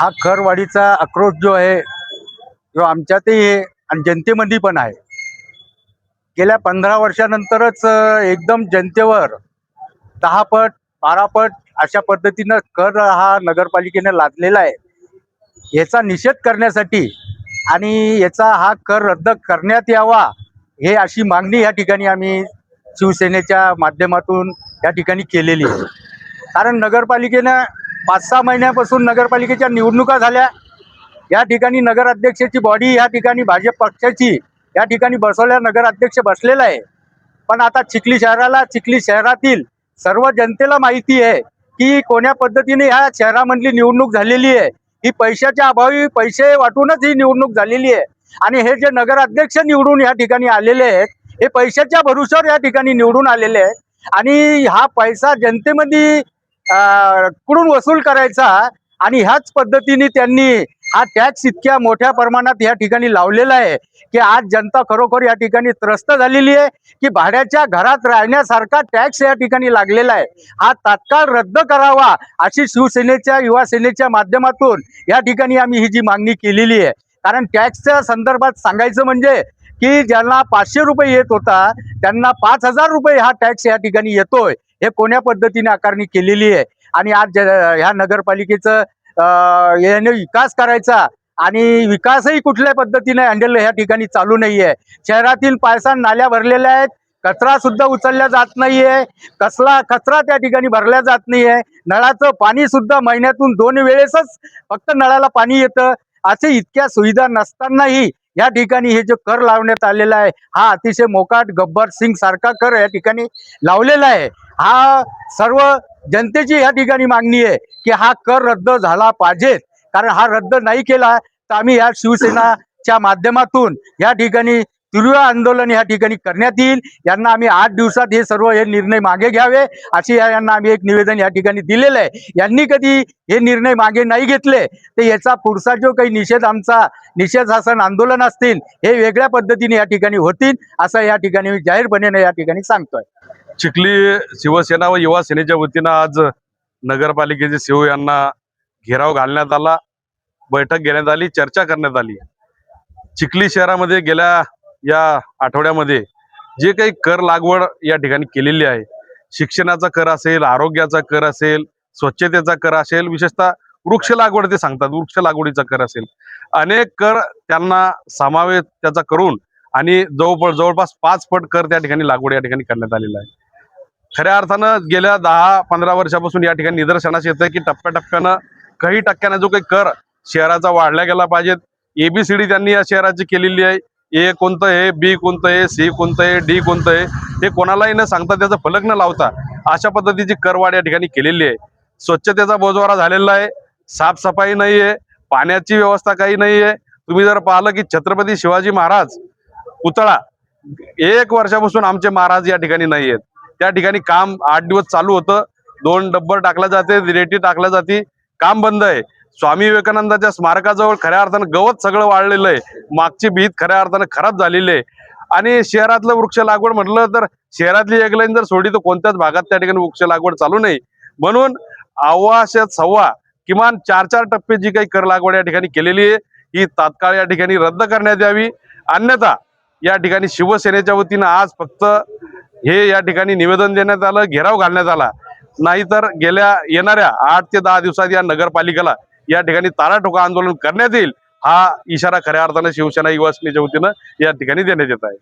हा करवाढीचा आक्रोश जो आहे जो आमच्यातही आहे आणि जनतेमध्ये पण आहे. गेल्या 15 वर्षानंतरच एकदम जनतेवर 10 पट 12 पट अशा पद्धतीनं कर हा नगरपालिकेने लादलेला आहे. याचा निषेध करण्यासाठी आणि याचा हा कर रद्द करण्यात यावा हे अशी मागणी या ठिकाणी आम्ही शिवसेनेच्या माध्यमातून या ठिकाणी केलेली आहे. कारण नगरपालिकेनं 5-6 महिन्यापासून नगरपालिकेच्या निवडणुका झाल्या. या ठिकाणी नगराध्यक्षाची बॉडी या ठिकाणी भाजप पक्षाची या ठिकाणी बसवल्या, नगराध्यक्ष बसलेला आहे. पण आता चिखली शहरातील सर्व जनतेला माहिती आहे की कोण्या पद्धतीने ह्या शहरामधली निवडणूक झालेली आहे. ही पैशाच्या अभावी पैसे वाटूनच ही निवडणूक झालेली आहे. आणि हे जे नगराध्यक्ष निवडून या ठिकाणी आलेले आहेत हे पैशाच्या भरोश्यावर या ठिकाणी निवडून आलेले आहेत. आणि हा पैसा जनतेमध्ये कुठून वसूल करायचा आणि ह्याच पद्धतीने त्यांनी हा टॅक्स इतक्या मोठ्या प्रमाणात या ठिकाणी लावलेला आहे की आज जनता खरोखर या ठिकाणी त्रस्त झालेली आहे की भाड्याच्या घरात राहण्यासारखा टॅक्स या ठिकाणी लागलेला आहे. हा तात्काळ रद्द करावा अशी शिवसेनेच्या युवा सेनेच्या माध्यमातून या ठिकाणी आम्ही ही जी मागणी केलेली आहे. कारण टॅक्सच्या संदर्भात सांगायचं म्हणजे की ज्यांना 500 रुपये येत होता त्यांना 5,000 रुपये हा टॅक्स या ठिकाणी येतोय. हे कोण्या पद्धतीने आकारणी केलेली आहे. आणि आज ह्या नगरपालिकेचं याने विकास करायचा आणि विकासही कुठल्या पद्धतीने हँडल या ठिकाणी चालू नाहीये. शहरातील पायसान नाल्या भरलेल्या आहेत, कचरा सुद्धा उचलल्या जात नाहीये, कचरा त्या ठिकाणी भरल्या जात नाहीये. नळाचं पाणी सुद्धा महिन्यातून 2 वेळेसच फक्त नळाला पाणी येतं. असे इतक्या सुविधा नसतानाही या ठिकाणी हे जो कर लावण्यात आलेला आहे हा अतिशय मोकाट गब्बर सिंग सारखा कर या ठिकाणी लावलेला आहे. हा सर्व जनतेची या ठिकाणी मागणी आहे की हा कर रद्द झाला पाहिजे. कारण हा रद्द नाही केला तर आम्ही या शिवसेनाच्या माध्यमातून या ठिकाणी तीव्र आंदोलन या ठिकाणी करण्यात येईल. यांना आम्ही 8 दिवसात हे सर्व निर्णय मागे घ्यावे अशी यांना आम्ही एक निवेदन या ठिकाणी दिलेलं आहे. यांनी कधी हे निर्णय मागे नाही घेतले तर याचा पुढचा जो काही आमचा निषेध शासन आंदोलन असतील हे वेगळ्या पद्धतीने या ठिकाणी होतील असं या ठिकाणी मी जाहीरपणे या ठिकाणी सांगतोय. चिखली शिवसेना व युवा सेनेच्या वतीनं आज नगरपालिकेचे सीओ यांना घेराव घालण्यात आला, बैठक घेण्यात आली, चर्चा करण्यात आली. चिखली शहरामध्ये गेल्या या आठवड्यामध्ये जे काही कर लागवड या ठिकाणी केलेली आहे, शिक्षणाचा कर असेल, आरोग्याचा कर असेल, स्वच्छतेचा कर असेल, विशेषतः वृक्ष लागवड ते सांगतात, वृक्ष लागवडीचा कर असेल, अनेक कर त्यांना समावेश त्याचा करून आणि जवळपास 5 पट कर त्या ठिकाणी लागवड या ठिकाणी करण्यात आलेला आहे. खऱ्या अर्थानं गेल्या 10-15 वर्षापासून या ठिकाणी निदर्शनास येतं की टप्प्याटप्प्यानं काही टक्क्यानं जो काही कर शहराचा वाढला गेला पाहिजे. ABCD त्यांनी या शहराची केलेली आहे. ए कोणतं आहे, बी कोणतं आहे, सी कोणतं आहे, डी कोणतं आहे हे कोणालाही न सांगता त्याचा फलक न लावता अशा पद्धतीची करवाढ या ठिकाणी केलेली आहे. स्वच्छतेचा बोजवारा झालेला आहे, साफसफाई नाही आहे, पाण्याची व्यवस्था काही नाही आहे. तुम्ही जर पाहिलं की छत्रपती शिवाजी महाराज पुतळा 1 वर्षापासून आमचे महाराज या ठिकाणी नाही आहेत. त्या ठिकाणी काम 8 दिवस चालू होतं, 2 डब्बर टाकल्या जाते, रेती टाकल्या जाते, काम बंद आहे. स्वामी विवेकानंदाच्या स्मारकाजवळ खऱ्या अर्थानं गवत सगळं वाढलेलं आहे, मागची भीत खऱ्या अर्थानं खराब झालेली आहे. आणि शहरातलं वृक्ष लागवड म्हटलं तर शहरातली एक लाईन जर सोडली तर कोणत्याच भागात त्या ठिकाणी वृक्ष लागवड चालू नाही. म्हणून 1.25 किमान 4 टप्पे जी काही कर लागवड या ठिकाणी केलेली आहे ही तात्काळ या ठिकाणी रद्द करण्यात यावी. अन्यथा या ठिकाणी शिवसेनेच्या वतीनं आज फक्त हे या ठिकाणी निवेदन देण्यात आलं, घेराव घालण्यात आला. नाहीतर येणाऱ्या 8 ते 10 दिवसात या नगरपालिकेला या ठिकाणी ताराठोका आंदोलन करण्यात येईल. हा इशारा खऱ्या अर्थानं शिवसेना युवा सेनेच्या वतीनं या ठिकाणी देण्यात येत आहे.